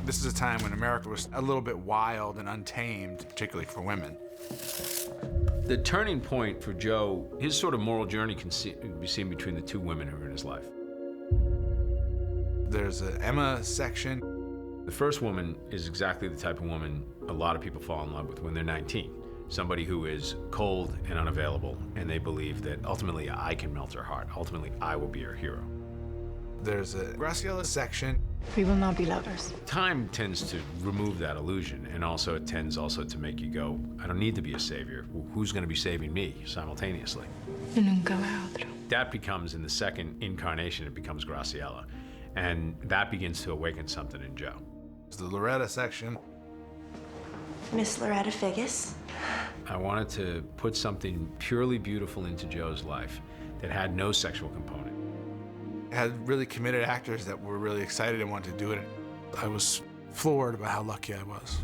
This is a time when America was a little bit wild and untamed, particularly for women. The turning point for Joe, his sort of moral journey can be seen between the two women who are in his life. There's an Emma section. The first woman is exactly the type of woman a lot of people fall in love with when they're 19. Somebody who is cold and unavailable, and they believe that ultimately I can melt her heart. Ultimately, I will be her hero. There's a Graciela section. We will not be lovers. Time tends to remove that illusion, and also it tends also to make you go, I don't need to be a savior. Who's going to be saving me simultaneously? E nunca habrá otro. That becomes, in the second incarnation, it becomes Graciela. And that begins to awaken something in Joe. There's the Loretta section. Miss Loretta Figgis. I wanted to put something purely beautiful into Joe's life that had no sexual component. It had really committed actors that were really excited and wanted to do it. I was floored about how lucky I was.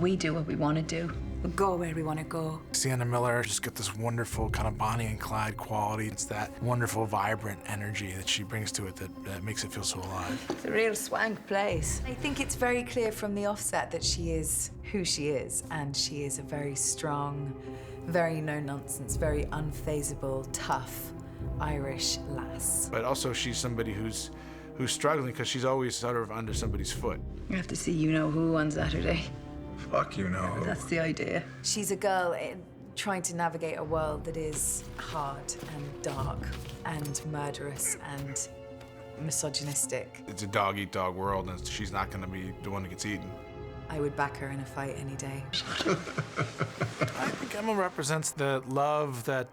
We do what we want to do. We'll go where we want to go. Sienna Miller just got this wonderful kind of Bonnie and Clyde quality. It's that wonderful, vibrant energy that she brings to it that makes it feel so alive. It's a real swank place. I think it's very clear from the offset that she is who she is, and she is a very strong, very no-nonsense, very unfazable, tough Irish lass. But also she's somebody who's struggling because she's always sort of under somebody's foot. You have to see you know who on Saturday. Fuck you know. That's the idea. She's a girl trying to navigate a world that is hard and dark and murderous and misogynistic. It's a dog-eat-dog world, and she's not going to be the one that gets eaten. I would back her in a fight any day. I think Emma represents the love that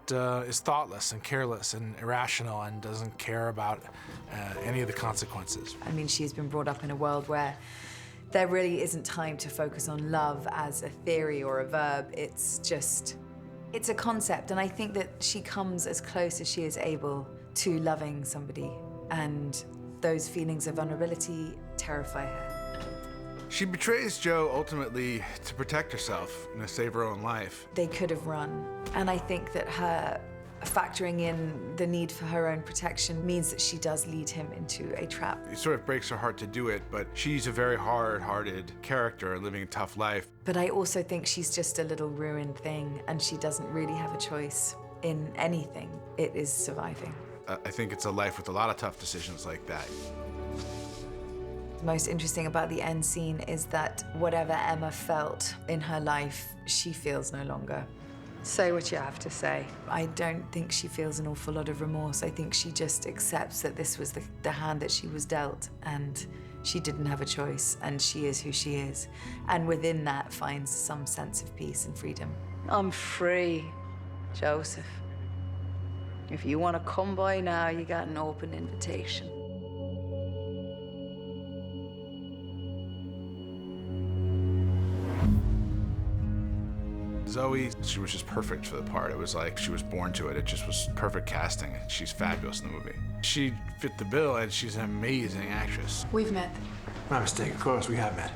is thoughtless and careless and irrational and doesn't care about any of the consequences. I mean, she's been brought up in a world where there really isn't time to focus on love as a theory or a verb. It's a concept, and I think that she comes as close as she is able to loving somebody, and those feelings of vulnerability terrify her. She betrays Joe ultimately to protect herself and to save her own life. They could have run, and I think that her factoring in the need for her own protection means that she does lead him into a trap. It sort of breaks her heart to do it, but she's a very hard-hearted character living a tough life. But I also think she's just a little ruined thing, and she doesn't really have a choice in anything. It is surviving. I think it's a life with a lot of tough decisions like that. Most interesting about the end scene is that whatever Emma felt in her life, she feels no longer. Say what you have to say. I don't think she feels an awful lot of remorse. I think she just accepts that this was the hand that she was dealt, and she didn't have a choice, and she is who she is. And within that finds some sense of peace and freedom. I'm free, Joseph. If you want to come by now, you got an open invitation. Zoe, she was just perfect for the part. It was like she was born to it. It just was perfect casting. She's fabulous in the movie. She fit the bill, and she's an amazing actress. We've met. My mistake, of course, we have met.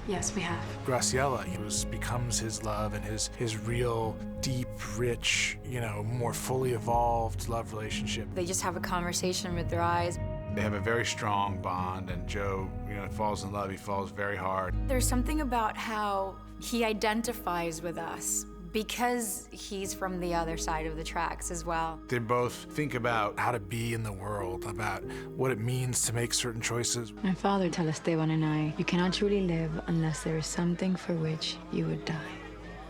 Yes, we have. Graciela, becomes his love and his real, deep, rich, more fully evolved love relationship. They just have a conversation with their eyes. They have a very strong bond, and Joe, falls in love. He falls very hard. There's something about how he identifies with us because he's from the other side of the tracks as well. They both think about how to be in the world, about what it means to make certain choices. My father told Esteban and I, you cannot truly live unless there is something for which you would die.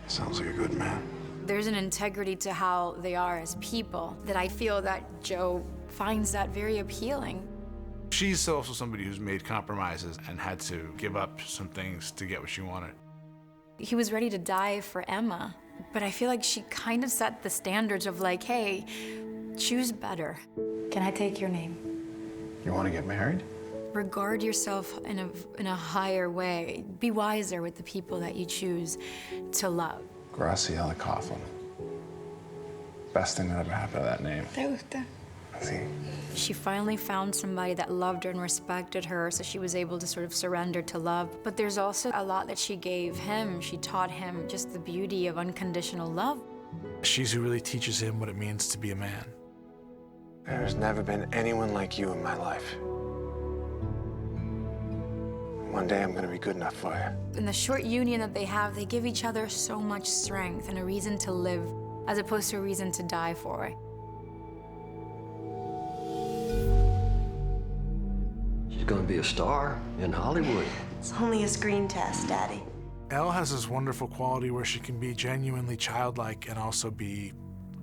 Sounds like a good man. There's an integrity to how they are as people that I feel that Joe finds that very appealing. She's also somebody who's made compromises and had to give up some things to get what she wanted. He was ready to die for Emma, but I feel like she kind of set the standards of like, hey, choose better. Can I take your name? You want to get married? Regard yourself in a higher way. Be wiser with the people that you choose to love. Graciela Coughlin. Best thing that ever happened to that name. ¿Te gusta? See? She finally found somebody that loved her and respected her, so she was able to sort of surrender to love. But there's also a lot that she gave him. She taught him just the beauty of unconditional love. She's who really teaches him what it means to be a man. There's never been anyone like you in my life. One day I'm gonna be good enough for you. In the short union that they have, they give each other so much strength and a reason to live, as opposed to a reason to die for. She's gonna be a star in Hollywood. It's only a screen test, Daddy. Elle has this wonderful quality where she can be genuinely childlike and also be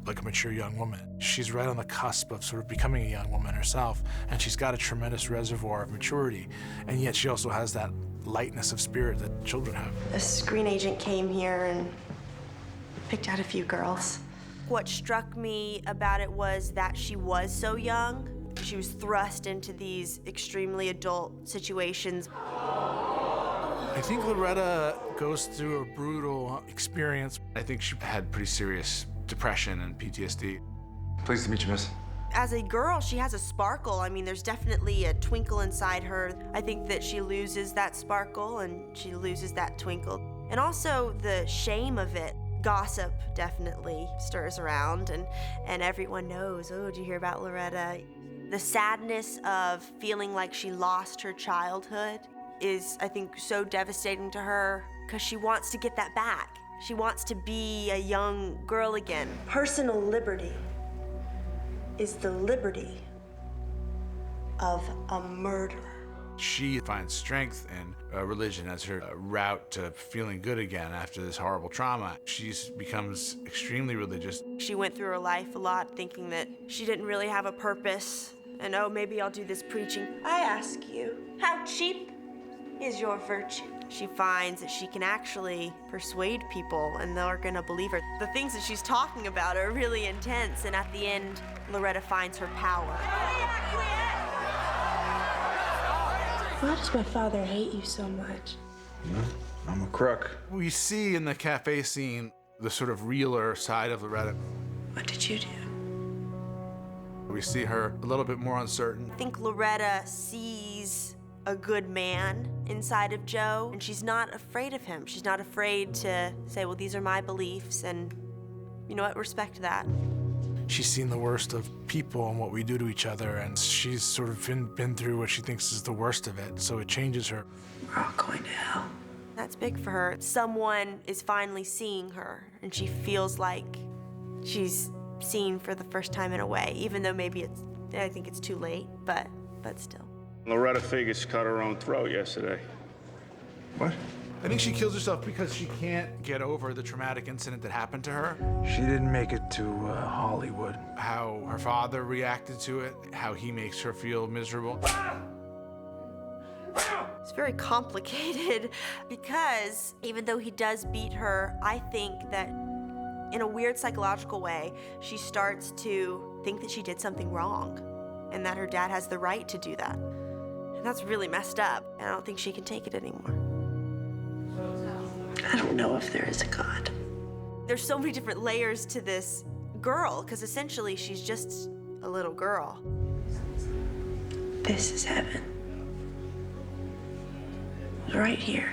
like a mature young woman. She's right on the cusp of sort of becoming a young woman herself, and she's got a tremendous reservoir of maturity, and yet she also has that lightness of spirit that children have. A screen agent came here and picked out a few girls. What struck me about it was that she was so young. She was thrust into these extremely adult situations. I think Loretta goes through a brutal experience. I think she had pretty serious depression and PTSD. Pleased to meet you, miss. As a girl, she has a sparkle. I mean, there's definitely a twinkle inside her. I think that she loses that sparkle and she loses that twinkle. And also the shame of it. Gossip definitely stirs around, and everyone knows, oh, did you hear about Loretta? The sadness of feeling like she lost her childhood is, I think, so devastating to her because she wants to get that back. She wants to be a young girl again. Personal liberty is the liberty of a murderer. She finds strength in religion as her route to feeling good again after this horrible trauma. She becomes extremely religious. She went through her life a lot thinking that she didn't really have a purpose, and oh, maybe I'll do this preaching. I ask you, how cheap is your virtue? She finds that she can actually persuade people and they're gonna believe her. The things that she's talking about are really intense, and at the end, Loretta finds her power. Why does my father hate you so much? I'm a crook. We see in the cafe scene the sort of realer side of Loretta. What did you do? We see her a little bit more uncertain. I think Loretta sees a good man inside of Joe, and she's not afraid of him. She's not afraid to say, well, these are my beliefs, and you know what, respect that. She's seen the worst of people and what we do to each other, and she's sort of been through what she thinks is the worst of it, so it changes her. We're all going to hell. That's big for her. Someone is finally seeing her, and she feels like she's seen for the first time in a way, even though maybe I think it's too late, but still. Loretta figures she cut her own throat yesterday. What? I think she kills herself because she can't get over the traumatic incident that happened to her. She didn't make it to Hollywood. How her father reacted to it, how he makes her feel miserable. It's very complicated because even though he does beat her, I think that in a weird psychological way, she starts to think that she did something wrong and that her dad has the right to do that. And that's really messed up. And I don't think she can take it anymore. I don't know if there is a God. There's so many different layers to this girl because essentially she's just a little girl. This is heaven. Right here.